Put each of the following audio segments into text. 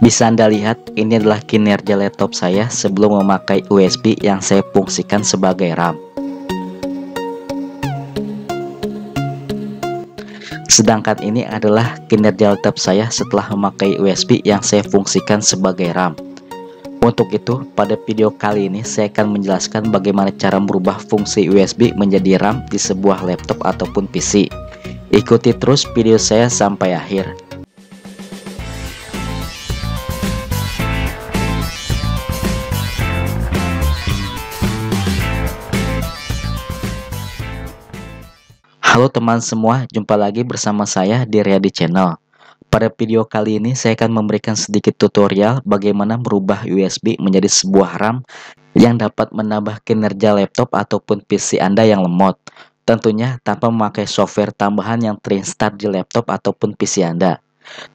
Bisa Anda lihat, ini adalah kinerja laptop saya sebelum memakai USB yang saya fungsikan sebagai RAM. Sedangkan ini adalah kinerja laptop saya setelah memakai USB yang saya fungsikan sebagai RAM. Untuk itu, pada video kali ini saya akan menjelaskan bagaimana cara merubah fungsi USB menjadi RAM di sebuah laptop ataupun PC. Ikuti terus video saya sampai akhir. Halo teman semua, jumpa lagi bersama saya di Riyadi Channel. Pada video kali ini saya akan memberikan sedikit tutorial bagaimana merubah USB menjadi sebuah RAM yang dapat menambah kinerja laptop ataupun PC Anda yang lemot. Tentunya tanpa memakai software tambahan yang terinstall di laptop ataupun PC Anda.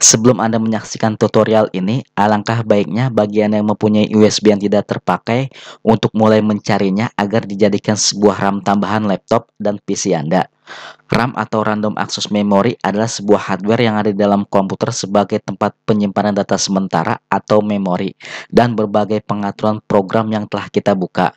Sebelum Anda menyaksikan tutorial ini, alangkah baiknya bagi Anda yang mempunyai USB yang tidak terpakai untuk mulai mencarinya agar dijadikan sebuah RAM tambahan laptop dan PC Anda. RAM atau Random Access Memory adalah sebuah hardware yang ada di dalam komputer sebagai tempat penyimpanan data sementara atau memori dan berbagai pengaturan program yang telah kita buka.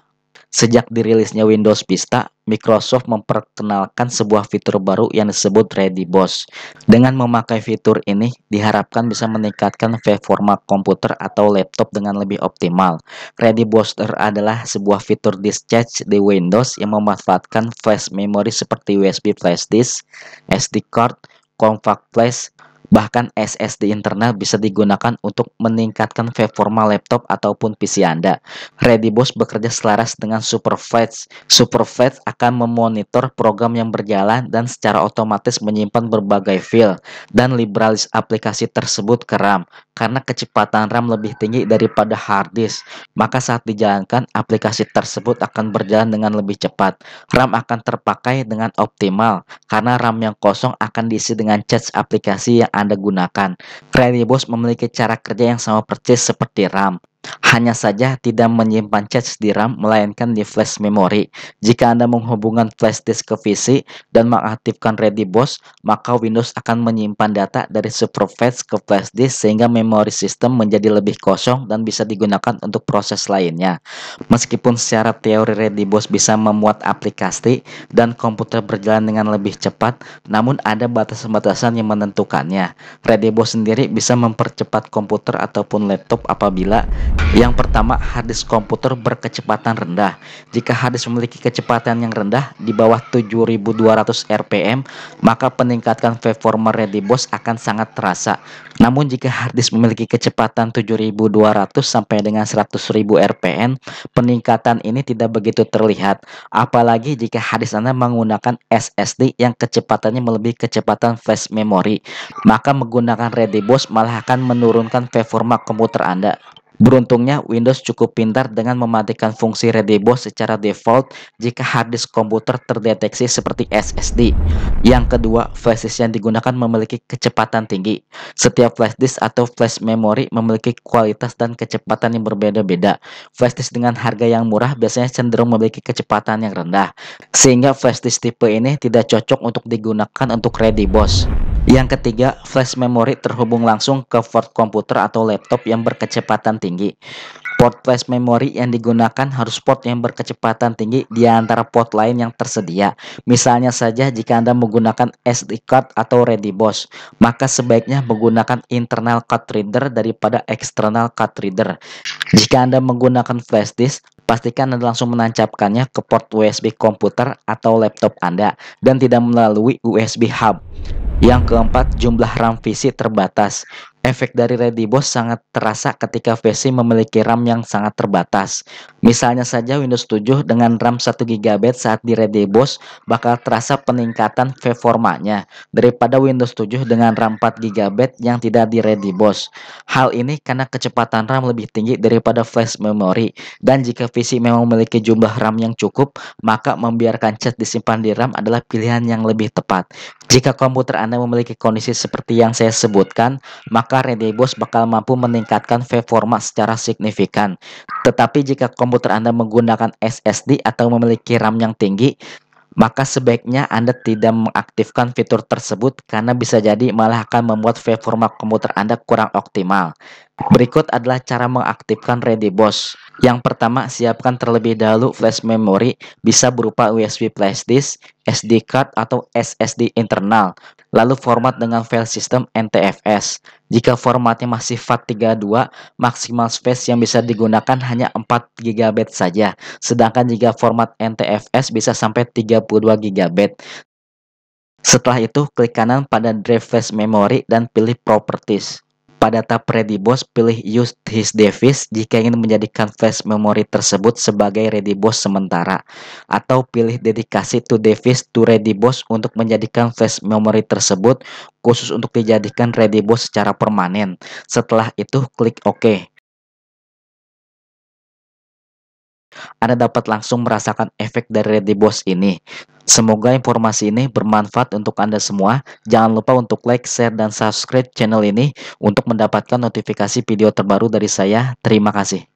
Sejak dirilisnya Windows Vista, Microsoft memperkenalkan sebuah fitur baru yang disebut Ready BOOST. Dengan memakai fitur ini, diharapkan bisa meningkatkan performa komputer atau laptop dengan lebih optimal. Ready Booster adalah sebuah fitur discharge di Windows yang memanfaatkan flash memory seperti USB flash disk, SD card, compact flash, bahkan SSD internal bisa digunakan untuk meningkatkan performa laptop ataupun PC Anda. Ready BOOST bekerja selaras dengan Superflash. Superflash akan memonitor program yang berjalan dan secara otomatis menyimpan berbagai file dan libraries aplikasi tersebut ke RAM. Karena kecepatan RAM lebih tinggi daripada hard disk, maka saat dijalankan aplikasi tersebut akan berjalan dengan lebih cepat. RAM akan terpakai dengan optimal karena RAM yang kosong akan diisi dengan cache aplikasi yang Anda gunakan. Ready BOOST memiliki cara kerja yang sama persis seperti RAM. Hanya saja tidak menyimpan cache di RAM melainkan di flash memory. Jika Anda menghubungkan flash disk ke PC dan mengaktifkan Ready BOOST, maka Windows akan menyimpan data dari Superflash ke flash disk sehingga memori sistem menjadi lebih kosong dan bisa digunakan untuk proses lainnya. Meskipun secara teori Ready BOOST bisa memuat aplikasi dan komputer berjalan dengan lebih cepat, namun ada batasan-batasan yang menentukannya. Ready BOOST sendiri bisa mempercepat komputer ataupun laptop apabila yang pertama, harddisk komputer berkecepatan rendah. Jika harddisk memiliki kecepatan yang rendah di bawah 7200 rpm, maka peningkatan performa Ready BOOST akan sangat terasa. Namun jika harddisk memiliki kecepatan 7200 sampai dengan 100.000 rpm, peningkatan ini tidak begitu terlihat. Apalagi jika harddisk Anda menggunakan SSD yang kecepatannya melebihi kecepatan flash memory, maka menggunakan Ready BOOST malah akan menurunkan performa komputer Anda. Beruntungnya, Windows cukup pintar dengan mematikan fungsi Ready BOOST secara default jika harddisk komputer terdeteksi seperti SSD. Yang kedua, flash disk yang digunakan memiliki kecepatan tinggi. Setiap flash disk atau flash memory memiliki kualitas dan kecepatan yang berbeda-beda. Flash disk dengan harga yang murah biasanya cenderung memiliki kecepatan yang rendah, sehingga flash disk tipe ini tidak cocok untuk digunakan untuk Ready BOOST. Yang ketiga, flash memory terhubung langsung ke port komputer atau laptop yang berkecepatan tinggi. Port flash memory yang digunakan harus port yang berkecepatan tinggi di antara port lain yang tersedia. Misalnya saja jika Anda menggunakan SD card atau Ready BOOST, maka sebaiknya menggunakan internal card reader daripada external card reader. Jika Anda menggunakan flash disk, pastikan Anda langsung menancapkannya ke port USB komputer atau laptop Anda dan tidak melalui USB hub. Yang keempat, jumlah RAM PC terbatas. Efek dari Ready BOOST sangat terasa ketika PC memiliki RAM yang sangat terbatas. Misalnya saja Windows 7 dengan RAM 1 GB saat di Ready BOOST bakal terasa peningkatan performanya daripada Windows 7 dengan RAM 4 GB yang tidak di Ready BOOST. Hal ini karena kecepatan RAM lebih tinggi daripada flash memory, dan jika PC memang memiliki jumlah RAM yang cukup, maka membiarkan cache disimpan di RAM adalah pilihan yang lebih tepat. Jika komputer Anda memiliki kondisi seperti yang saya sebutkan, maka Ready BOOST bakal mampu meningkatkan performa secara signifikan. Tetapi jika komputer Anda menggunakan SSD atau memiliki RAM yang tinggi, maka sebaiknya Anda tidak mengaktifkan fitur tersebut karena bisa jadi malah akan membuat performa komputer Anda kurang optimal. Berikut adalah cara mengaktifkan ReadyBoss. Yang pertama, siapkan terlebih dahulu flash memory, bisa berupa USB flash disk, SD card, atau SSD internal. Lalu format dengan file system NTFS. Jika formatnya masih FAT32, maksimal space yang bisa digunakan hanya 4 GB saja. Sedangkan jika format NTFS bisa sampai 32 GB. Setelah itu, klik kanan pada Drive Flash Memory dan pilih Properties. Pada tab ReadyBoss, pilih Use this device jika ingin menjadikan flash memory tersebut sebagai ReadyBoss sementara, atau pilih Dedikasi to device to ReadyBoss untuk menjadikan flash memory tersebut khusus untuk dijadikan ReadyBoss secara permanen. Setelah itu, klik OK. Anda dapat langsung merasakan efek dari ReadyBoss ini. Semoga informasi ini bermanfaat untuk Anda semua. Jangan lupa untuk like, share, dan subscribe channel ini untuk mendapatkan notifikasi video terbaru dari saya. Terima kasih.